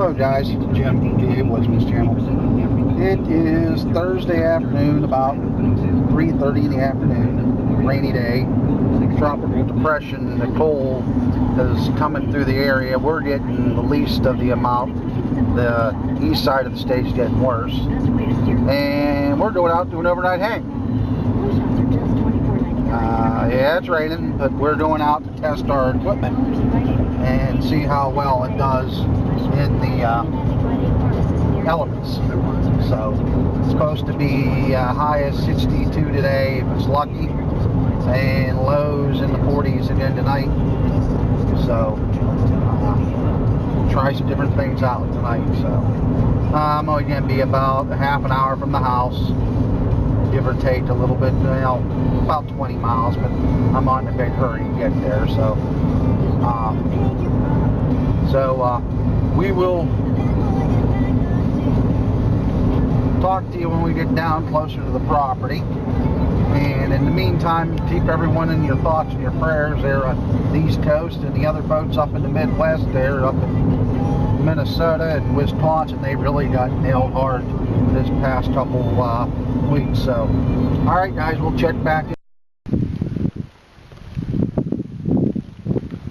Hello guys, it's Jim from Pawoodsman's channel. It is Thursday afternoon, about 3:30 in the afternoon, rainy day. Tropical depression, the cold is coming through the area. We're getting the least of the amount. The east side of the state's getting worse. And we're going out to an overnight hang. Yeah, it's raining, but we're going out to test our equipment and see how well it does in the elements. So it's supposed to be high as 62 today if it's lucky, and lows in the 40s again tonight. So try some different things out tonight. So I'm only going to be about a half an hour from the house, give or take a little bit, about 20 miles, but I'm not in a big hurry to get there. So we will talk to you when we get down closer to the property. And in the meantime, keep everyone in your thoughts and your prayers there on the East Coast, and the other folks up in the Midwest there, up in Minnesota and Wisconsin. They really got nailed hard this past couple weeks. So, all right, guys, we'll check back in.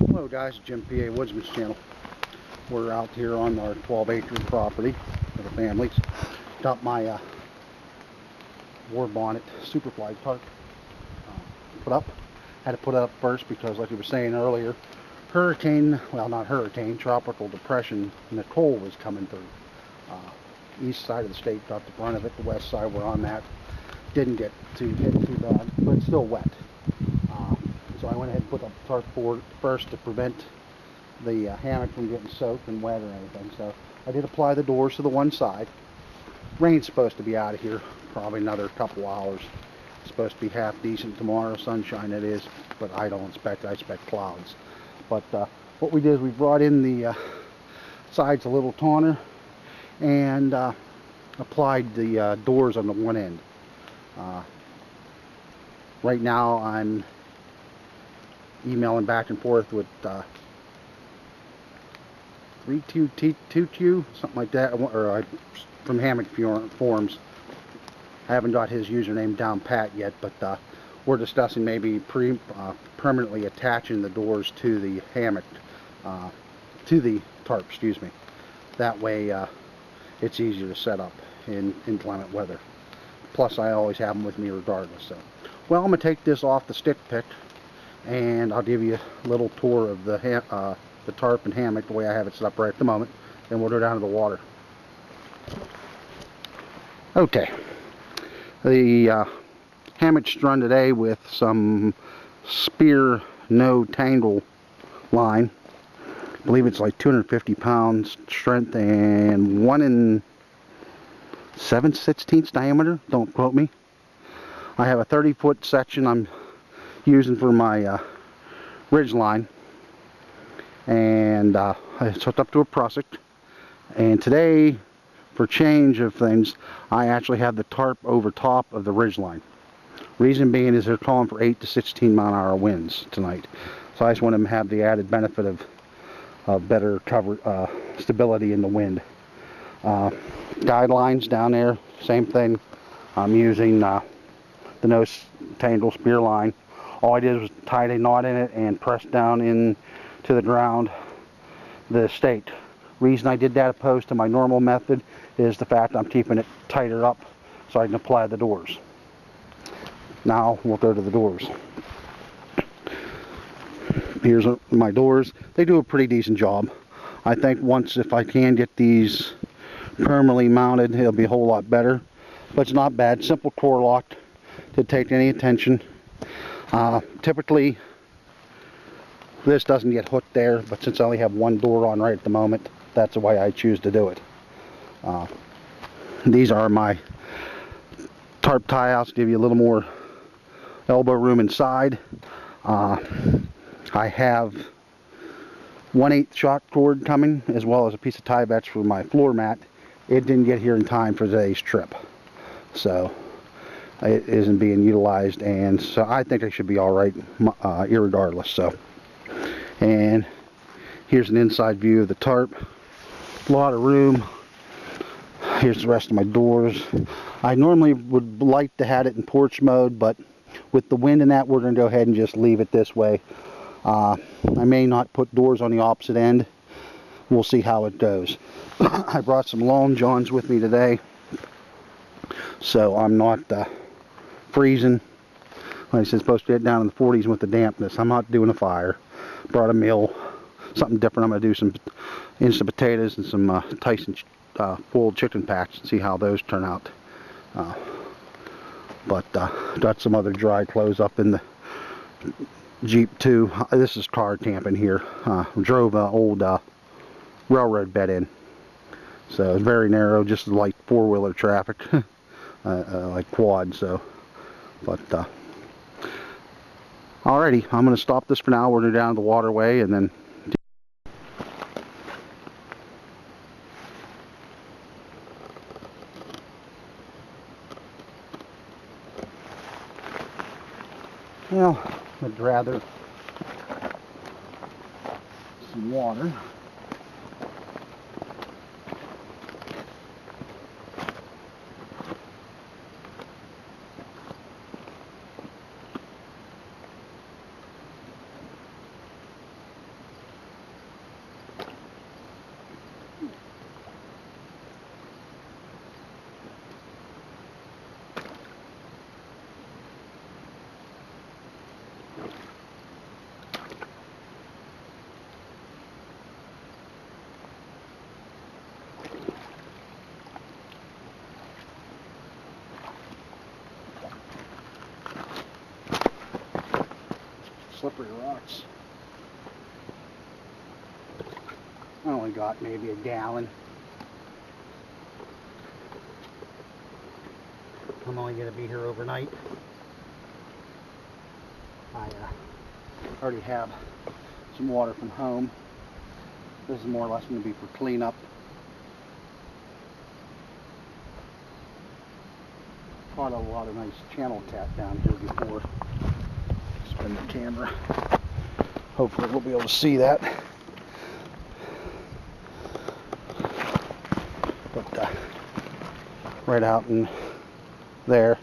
Hello, guys, Jim P.A. Woodsman's channel. We're out here on our 12-acre property for the families. Got my war bonnet Superfly tarp put up. Had to put it up first because, like you were saying earlier, tropical depression Nicole was coming through. East side of the state got the brunt of it. The west side we're on that didn't get hit too bad, but it's still wet. So I went ahead and put up the tarp board first to prevent the hammock from getting soaked and wet or anything. So I did apply the doors to the one side. Rain's supposed to be out of here probably another couple hours. It's supposed to be half decent tomorrow, sunshine it is, but I expect clouds. But what we did is we brought in the sides a little taller and applied the doors on the one end. Right now I'm emailing back and forth with 3222, something like that, or from Hammock Forums. I haven't got his username down pat yet, but we're discussing maybe permanently attaching the doors to the hammock, to the tarp, excuse me. That way it's easier to set up in inclement weather. Plus I always have them with me regardless. So, well, I'm going to take this off the stick pick and I'll give you a little tour of the tarp and hammock the way I have it set up right at the moment. Then we'll go down to the water. Okay, the hammock's strung today with some spear no tangle line. I believe it's like 250 pounds strength and 1 7/16 diameter. Don't quote me. I have a 30-foot section I'm using for my ridge line, and it's hooked up to a prusik. And today, for change of things, I actually have the tarp over top of the ridge line. Reason being is they're calling for 8 to 16 mile-an-hour winds tonight, so I just want them to have the added benefit of better cover stability in the wind. Guidelines down there, same thing. I'm using the no tangle spear line. All I did was tie a knot in it and press down into the ground the stake. Reason I did that opposed to my normal method is the fact I'm keeping it tighter up so I can apply the doors. Now we'll go to the doors. Here's my doors. They do a pretty decent job. I think if I can get these permanently mounted, it'll be a whole lot better. But it's not bad. Simple core lock. Didn't take any attention. Typically this doesn't get hooked there, but since I only have one door on right at the moment, that's the way I choose to do it. These are my tarp tie-outs, give you a little more elbow room inside. I have 1/8 shot cord coming, as well as a piece of tie batch for my floor mat. It didn't get here in time for today's trip, so it isn't being utilized, and so I think it should be all right irregardless. So, and here's an inside view of the tarp. A lot of room. Here's the rest of my doors. I normally would like to have it in porch mode, but with the wind and that, we're going to go ahead and just leave it this way. I may not put doors on the opposite end. We'll see how it goes. I brought some Long Johns with me today, so I'm not freezing. Like I said, it's supposed to get down in the 40s with the dampness. I'm not doing a fire. Brought a meal, something different. I'm going to do some instant potatoes and some Tyson boiled chicken packs and see how those turn out. But got some other dry clothes up in the Jeep too. This is car camping here. Drove an old railroad bed in, so it's very narrow, just like four-wheeler traffic, like quad. So, but alrighty, I'm going to stop this for now. We're going to go down the waterway and then. Well, I'd rather some water. Slippery rocks. I only got maybe a gallon. I'm only going to be here overnight. I already have some water from home. This is more or less going to be for cleanup. Caught a lot of nice channel cat down here before. Spin the camera. Hopefully we'll be able to see that. But right out in there,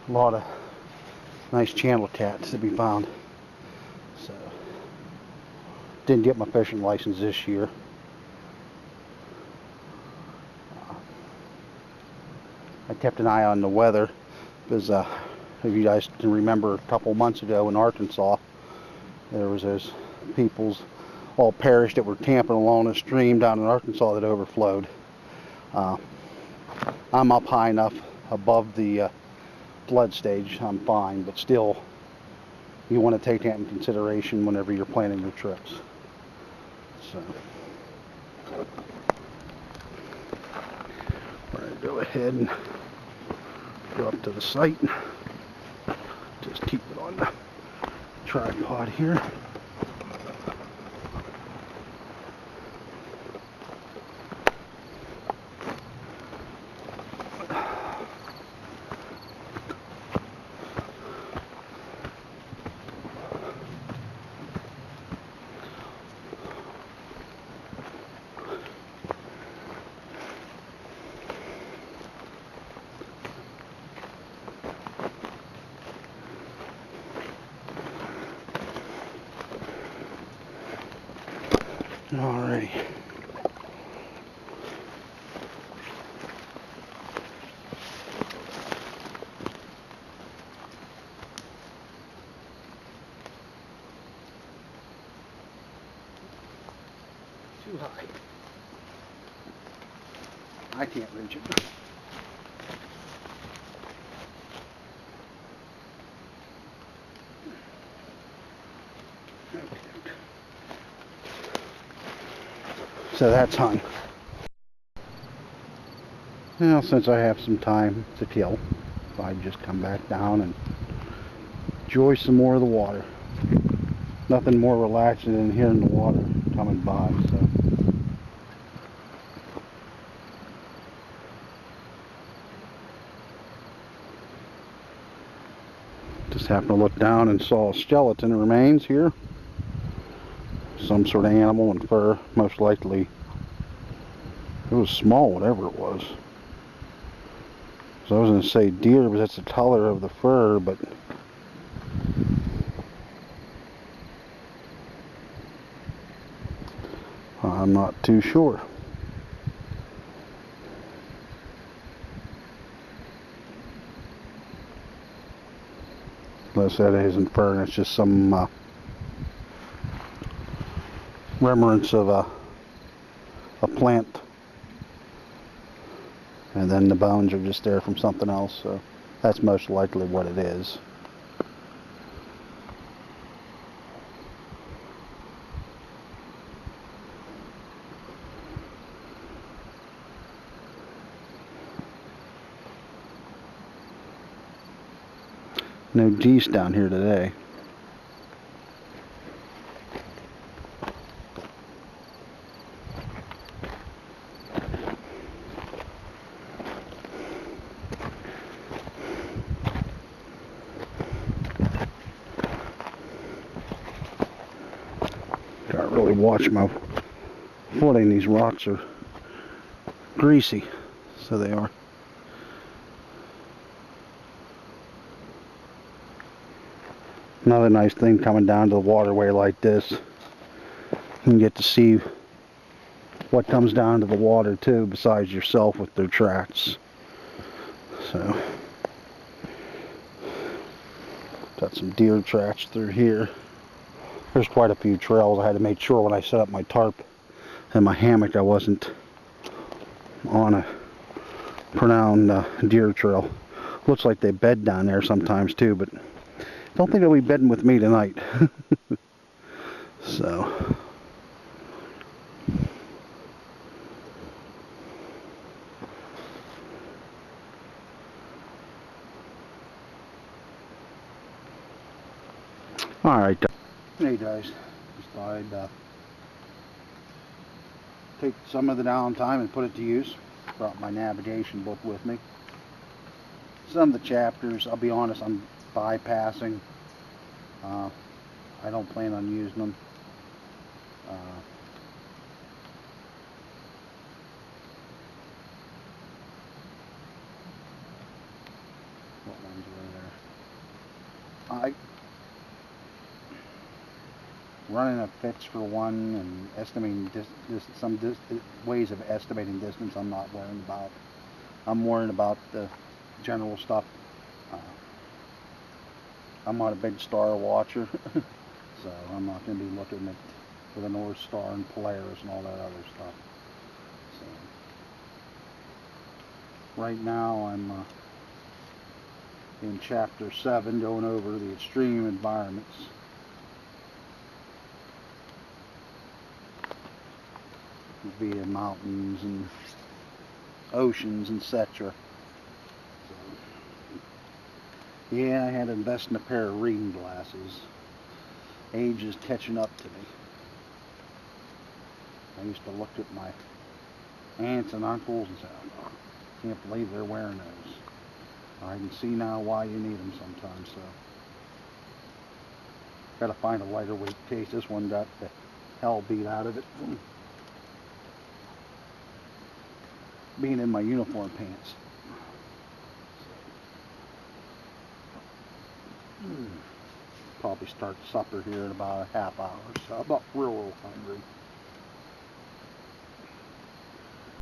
a lot of nice channel cats to be found. So didn't get my fishing license this year. I kept an eye on the weather because if you guys can remember, a couple months ago in Arkansas, there was those peoples all perished that were camping along a stream down in Arkansas that overflowed. I'm up high enough above the flood stage, I'm fine, but still, you want to take that in consideration whenever you're planning your trips. So, we're going to go ahead and go up to the site. Just keep it on the tripod here. Alrighty. Too high. I can't reach it. So that's hung. Well, since I have some time to kill, I'd just come back down and enjoy some more of the water. Nothing more relaxing than hearing the water coming by. So. Just happened to look down and saw a skeleton remains here. Some sort of animal and fur, most likely It was small, whatever it was. So I was going to say deer, but that's the color of the fur, but I'm not too sure. Unless that isn't fur, and it's just some remnants of a plant. And then the bones are just there from something else, so that's most likely what it is. No geese down here today. Gotta really watch my footing. These rocks are greasy, so they are. Another nice thing coming down to the waterway like this, you can get to see what comes down to the water too, besides yourself with their tracks. So, got some deer tracks through here. There's quite a few trails. I had to make sure when I set up my tarp and my hammock I wasn't on a pronounced deer trail. Looks like they bed down there sometimes too, but don't think they'll be bedding with me tonight. So, alright. Hey guys, just thought I'd take some of the downtime and put it to use. Brought my navigation book with me. Some of the chapters, I'll be honest, I'm bypassing. I don't plan on using them. What ones were there? Running a fix for one, and estimating ways of estimating distance I'm not worrying about. I'm worrying about the general stuff. I'm not a big star watcher, so I'm not going to be looking at for the North Star and Polaris and all that other stuff. So right now I'm in chapter 7, going over the extreme environments. Via mountains and oceans, etc. So, yeah, I had to invest in a pair of reading glasses. Age is catching up to me. I used to look at my aunts and uncles and say, oh, can't believe they're wearing those. I can see now why you need them sometimes. So, got to find a lighter weight case. This one got the hell beat out of it. Being in my uniform pants. Probably start supper here in about a half hour, so I'm not real hungry.